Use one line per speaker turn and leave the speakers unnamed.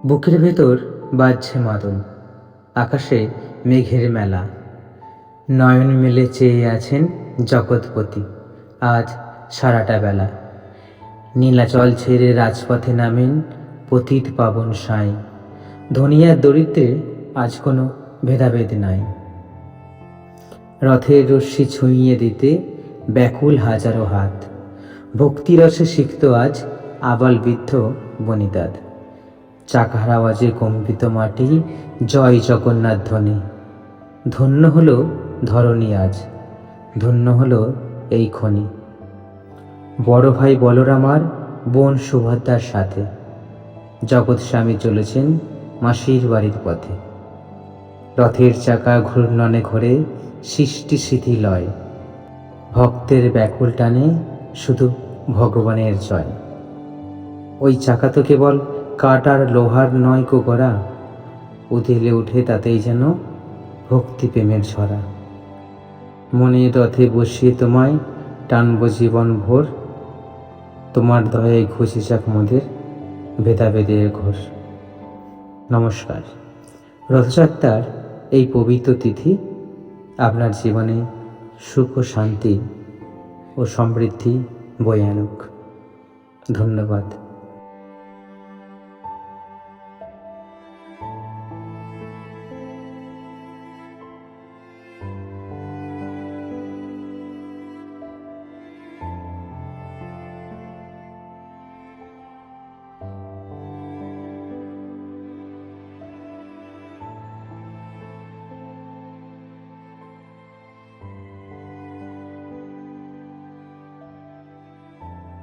বুকের ভেতর বাজছে মাদল, আকাশে মেঘের মেলা। নয়ন মেলে চেয়ে আছেন জগৎপতি আজ সারাটা বেলা। নীলাচল ছেড়ে রাজপথে নামেন পতিত পাবন সাঁই। ধনী আর দরিদ্রে আজ কোনো ভেদাভেদ নাই। রথের রশ্মি ছুঁইয়ে দিতে ব্যাকুল হাজারো হাত। ভক্তিরসে সিক্ত আজ আবাল বৃদ্ধ বনিতাদ। চাকার আওয়াজে কম্পিত মাটি, জয় জগন্নাথ ধ্বনি। ধন্য হলো ধরণী আজ, ধন্য হলো এই খনি। বড় ভাই বলরাম আর বোন সুভদ্রার সাথে জগৎ স্বামী চলেছেন মাসির বাড়ির পথে। রথের চাকা ঘূর্ণনে ঘোরে, সৃষ্টি শিথিলয়। ভক্তের ব্যাকুল টানে শুধু ভগবানের জয়। ওই চাকা তো কেবল কাঠ আর লোহার নয় গো গড়া, উথিলে উঠে তাতেই যেন ভক্তি প্রেমের ঝরা। মনের রথে বসিয়ে তোমায় টানব জীবন ভোর, তোমার দয়ায় ঘুষে যাক মোদের ভেদাভেদের ঘোর। নমস্কার। রথযাত্রার এই পবিত্র তিথি আপনার জীবনে সুখ ও শান্তি ও সমৃদ্ধি বয়ে আনুক। ধন্যবাদ।